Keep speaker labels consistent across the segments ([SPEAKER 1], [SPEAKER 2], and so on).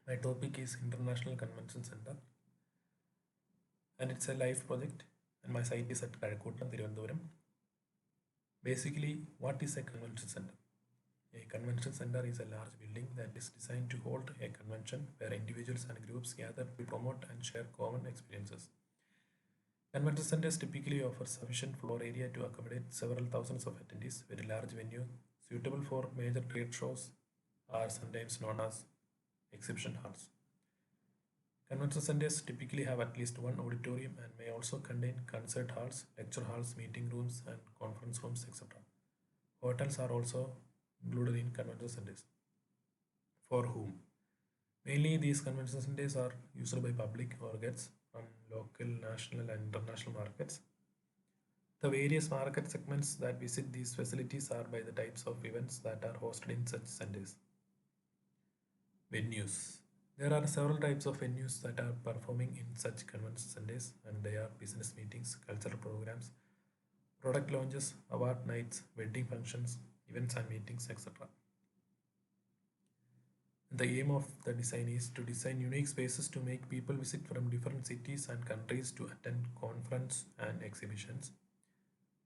[SPEAKER 1] My topic is International Convention Center, and it's a live project, and my site is at Kazhakkottam, Thiruvananthapuram. Basically, what is a convention center? A convention center is a large building that is designed to hold a convention where individuals and groups gather to promote and share common experiences. Convention centers typically offer sufficient floor area to accommodate several thousands of attendees. Very large venue, suitable for major trade shows, are sometimes known as exhibition halls. Convention centers typically have at least one auditorium and may also contain concert halls, lecture halls, meeting rooms, and conference rooms, etc. Hotels are also included in convention centers. For whom? Mainly, these convention centers are used by public or guests from local, national, and international markets. The various market segments that visit these facilities are by the types of events that are hosted in such centers. Venues. There are several types of venues that are performing in such convention centers, and they are business meetings, cultural programs, product launches, award nights, wedding functions, events and meetings, etc. The aim of the design is to design unique spaces to make people visit from different cities and countries to attend conferences and exhibitions,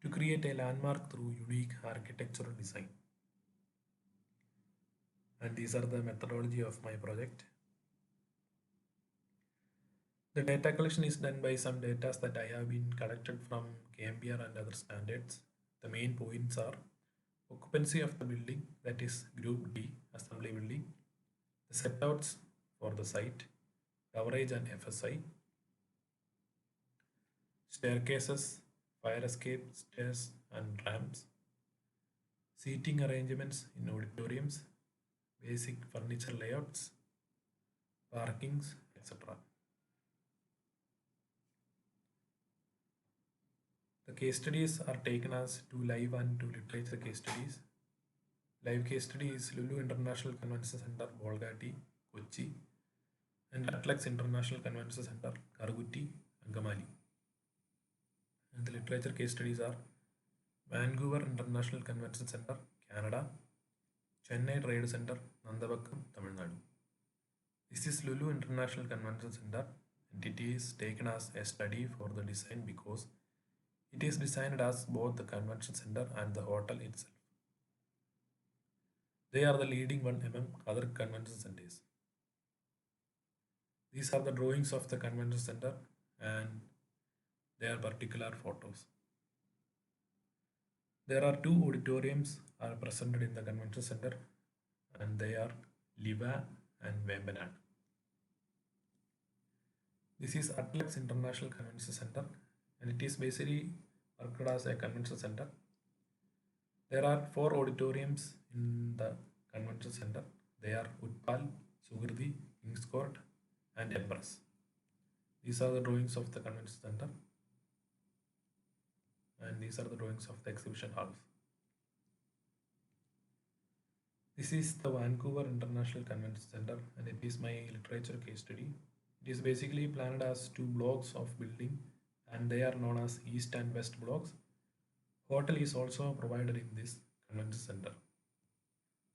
[SPEAKER 1] to create a landmark through unique architectural design. And these are the methodology of my project. The data collection is done by some data that I have been collected from KMBR and other standards. The main points are occupancy of the building, that is Group D, assembly building, the set outs for the site, coverage and FSI, staircases, fire escape stairs and ramps, seating arrangements in auditoriums, basic furniture layouts, parkings, etc. The case studies are taken as two live and two literature case studies. Live case study is Lulu International Convention Center, Bolgatti, Kochi, and Atlex International Convention Center, Karagutti, Angamali. And the literature case studies are Vancouver International Convention Center, Canada, Chennai Trade Center, Nandavakkam, Tamil Nadu. This is Lulu International Convention Center, and it is taken as a study for the design because it is designed as both the convention center and the hotel itself. They are the leading one among other convention centers. These are the drawings of the convention center and their particular photos. There are two auditoriums are presented in the convention center, and they are Liva and Vembanad. This is Atlex International Convention Center, and it is basically worked as a convention center. There are four auditoriums in the convention center. They are Utpal, Sugridi, Kings Court, and Empress. These are the drawings of the convention center, and these are the drawings of the exhibition halls. This is the Vancouver International Convention Center, and it is my literature case study. It is basically planned as two blocks of building, and they are known as East and West blocks. Hotel is also provided in this convention center.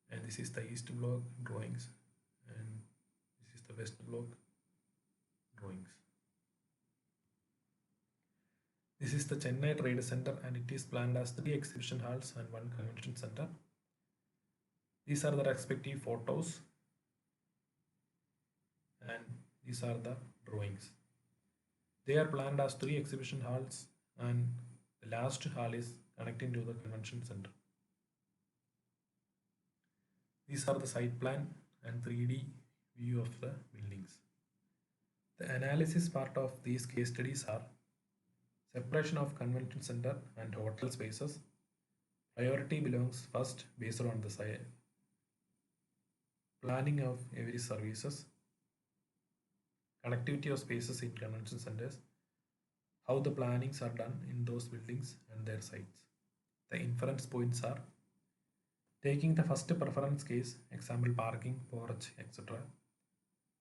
[SPEAKER 1] And this is the East block drawings, and this is the West block drawings. This is the Chennai Trade Center, and it is planned as three exhibition halls and one convention center. These are the respective photos, and these are the drawings. They are planned as three exhibition halls, and the last hall is connecting to the convention center. These are the site plan and 3D view of the buildings. The analysis part of these case studies are separation of convention center and hotel spaces. Priority belongs first based on the site. Planning of every services. Connectivity of spaces in convention centers. How the plannings are done in those buildings and their sites. The inference points are taking the first preference case, example parking, porch, etc.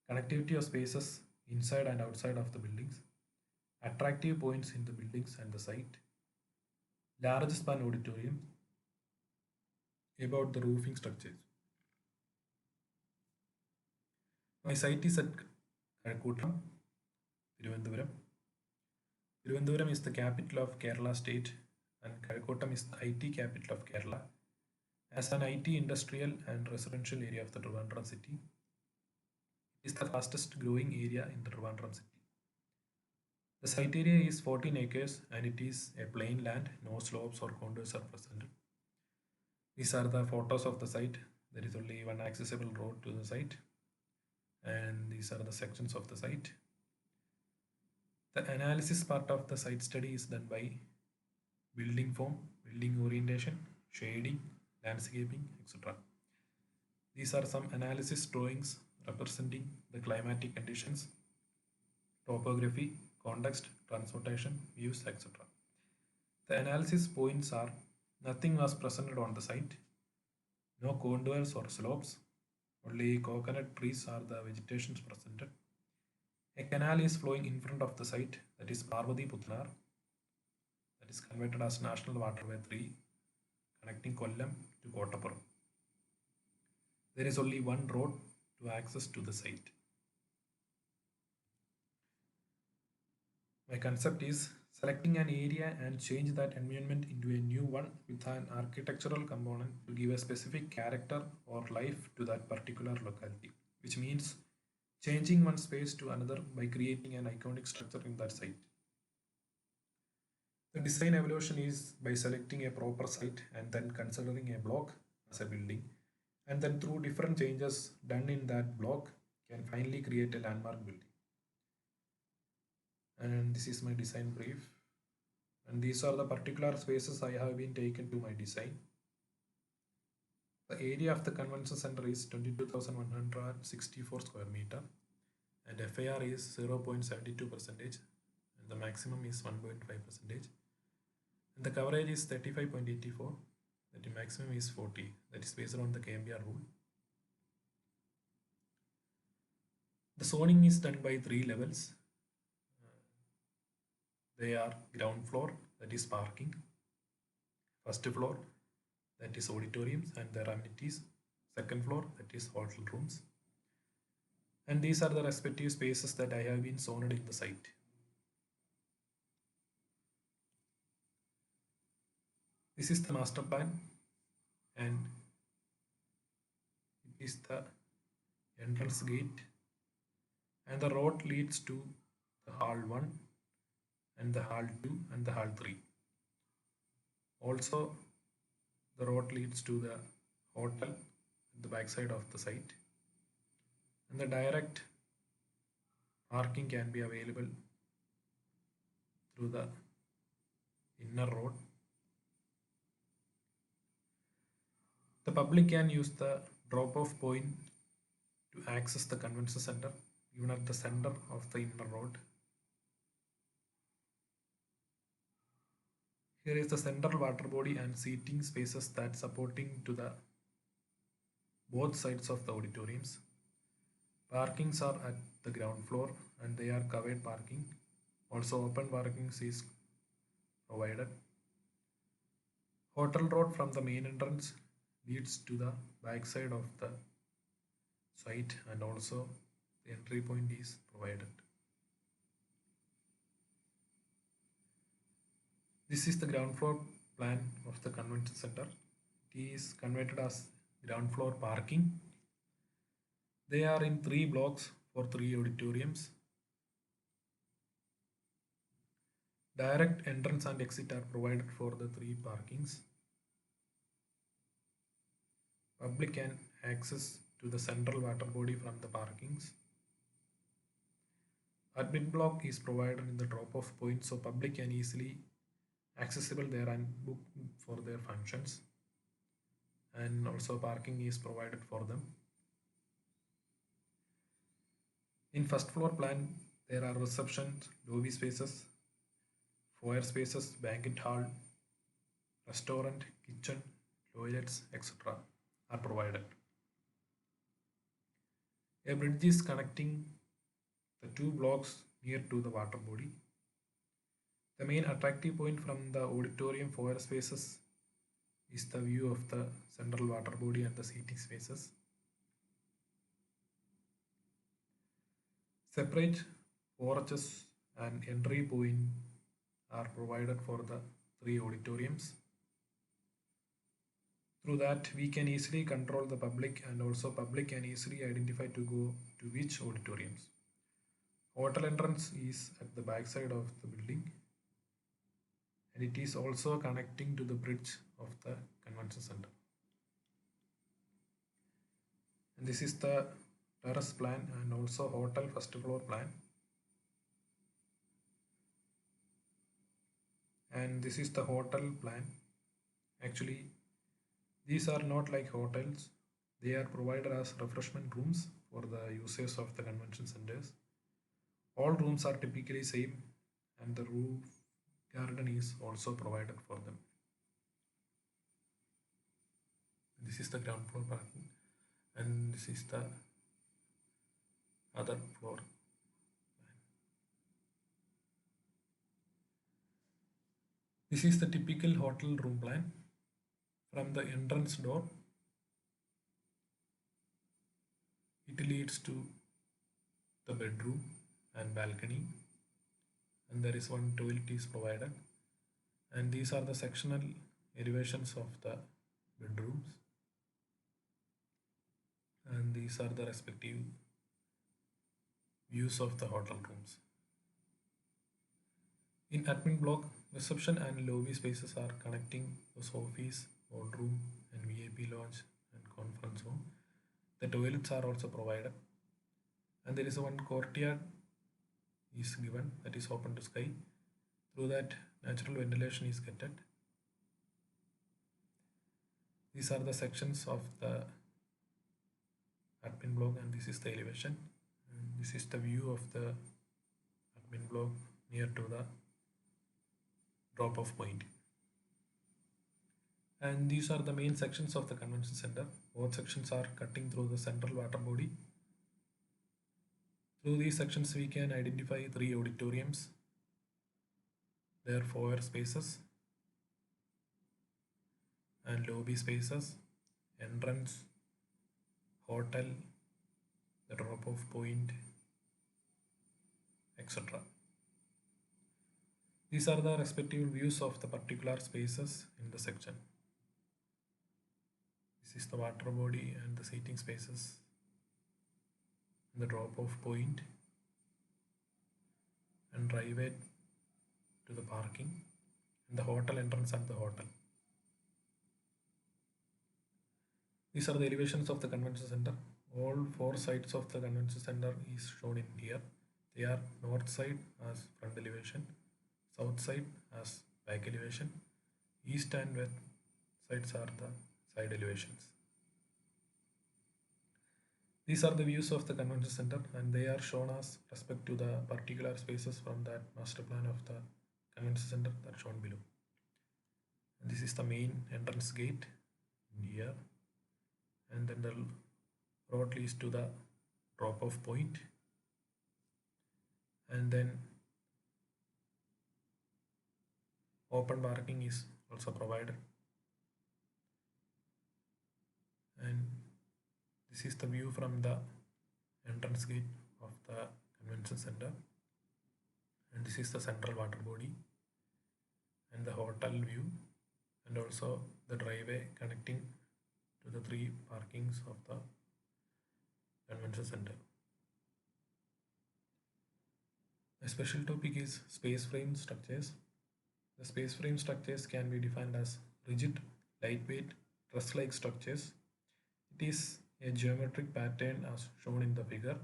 [SPEAKER 1] Connectivity of spaces inside and outside of the buildings. Attractive points in the buildings and the site. Large span auditorium. About the roofing structures. My site is at Kazhakottam, Thiruvananthapuram. Thiruvananthapuram is the capital of Kerala state and Kazhakottam is the IT capital of Kerala. As an IT industrial and residential area of the Trivandrum city, it is the fastest growing area in the Trivandrum city. The site area is 14 acres and it is a plain land, no slopes or contours are present. These are the photos of the site. There is only one accessible road to the site, and these are the sections of the site. The analysis part of the site study is done by building form, building orientation, shading, landscaping, etc. These are some analysis drawings representing the climatic conditions, topography, context, transportation, views, etc. The analysis points are: nothing was presented on the site, no contours or slopes, only coconut trees are the vegetations presented. A canal is flowing in front of the site, that is Parvati Puthanar, that is converted as National Waterway 3, connecting Kollam to Kottappuram. There is only one road to access to the site. My concept is selecting an area and change that environment into a new one with an architectural component to give a specific character or life to that particular locality, which means changing one space to another by creating an iconic structure in that site. The design evolution is by selecting a proper site and then considering a block as a building, and then through different changes done in that block can finally create a landmark building. And this is my design brief, and these are the particular spaces I have been taken to my design. The area of the convention center is 22,164 square meter and FAR is 0.72 percentage and the maximum is 1.5 percentage, and the coverage is 35.84, that the maximum is 40, that is based on the KMBR rule. The zoning is done by 3 levels. They are ground floor, that is parking, first floor, that is auditoriums and their amenities, second floor, that is hotel rooms, and these are the respective spaces that I have been zoned in the site. This is the master plan and it is the entrance gate, and the road leads to the hall 1 and the hall 2 and the hall 3. Also the road leads to the hotel at the back side of the site, and the direct parking can be available through the inner road. The public can use the drop-off point to access the convention center even at the center of the inner road. Here is the central water body and seating spaces that supporting to the both sides of the auditoriums. Parkings are at the ground floor and they are covered parking. Also open parking is provided. Hotel road from the main entrance leads to the back side of the site, and also the entry point is provided. This is the ground floor plan of the convention center. It is converted as ground floor parking. They are in 3 blocks for 3 auditoriums. Direct entrance and exit are provided for the 3 parkings. Public can access to the central water body from the parkings. Admin block is provided in the drop-off point so public can easily accessible there and book for their functions, and also parking is provided for them. In first floor plan there are receptions, lobby spaces, foyer spaces, banquet hall, restaurant, kitchen, toilets, etc. are provided. A bridge is connecting the 2 blocks near to the water body. The main attractive point from the auditorium foyer spaces is the view of the central water body and the seating spaces. Separate porches and entry point are provided for the three auditoriums. Through that, we can easily control the public, and also public can easily identify to go to which auditoriums. Hotel entrance is at the back side of the building, and it is also connecting to the bridge of the convention center. And this is the terrace plan and also hotel first floor plan. And this is the hotel plan. Actually, these are not like hotels. They are provided as refreshment rooms for the users of the convention centers. All rooms are typically same, and the roof garden is also provided for them. This is the ground floor parking, and this is the other floor. This is the typical hotel room plan. From the entrance door, it leads to the bedroom and balcony, and there is one toilet is provided, and these are the sectional elevations of the bedrooms, and these are the respective views of the hotel rooms. In admin block, reception and lobby spaces are connecting the office, boardroom, and VIP lounge and conference room. The toilets are also provided, and there is one courtyard is given that is open to sky. Through that, natural ventilation is getted. These are the sections of the admin block, and this is the elevation. And this is the view of the admin block near to the drop-off point. And these are the main sections of the convention center. Both sections are cutting through the central water body. Through these sections, we can identify three auditoriums, their foyer spaces, and lobby spaces, entrance, hotel, the drop-off point, etc. These are the respective views of the particular spaces in the section. This is the water body and the seating spaces, the drop-off point, and driveway to the parking, and the hotel entrance and the hotel. These are the elevations of the convention center. All four sides of the convention center is shown in here. They are north side as front elevation, south side as back elevation, east and west sides are the side elevations. These are the views of the convention center, and they are shown as respect to the particular spaces from that master plan of the convention center that shown below. And this is the main entrance gate here, and then the road leads to the drop-off point, and then open parking is also provided, and this is the view from the entrance gate of the convention center, and this is the central water body and the hotel view, and also the driveway connecting to the three parkings of the convention center. A special topic is space frame structures. The space frame structures can be defined as rigid, lightweight, truss-like structures. It is a geometric pattern as shown in the figure.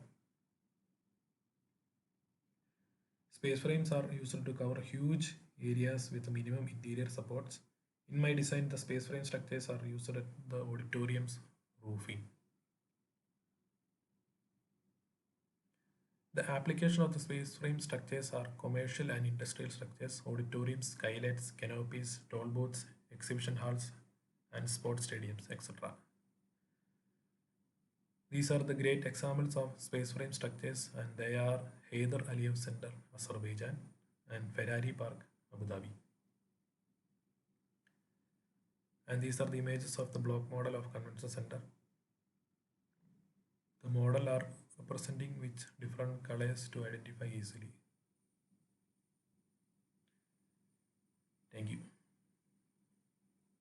[SPEAKER 1] Space frames are used to cover huge areas with minimum interior supports. In my design, the space frame structures are used at the auditorium's roofing. The application of the space frame structures are commercial and industrial structures, auditoriums, skylights, canopies, toll booths, exhibition halls, and sports stadiums, etc. These are the great examples of space frame structures, and they are Haider Aliyev Center, Azerbaijan, and Ferrari Park, Abu Dhabi. And these are the images of the block model of convention center. The model are representing with different colors to identify easily.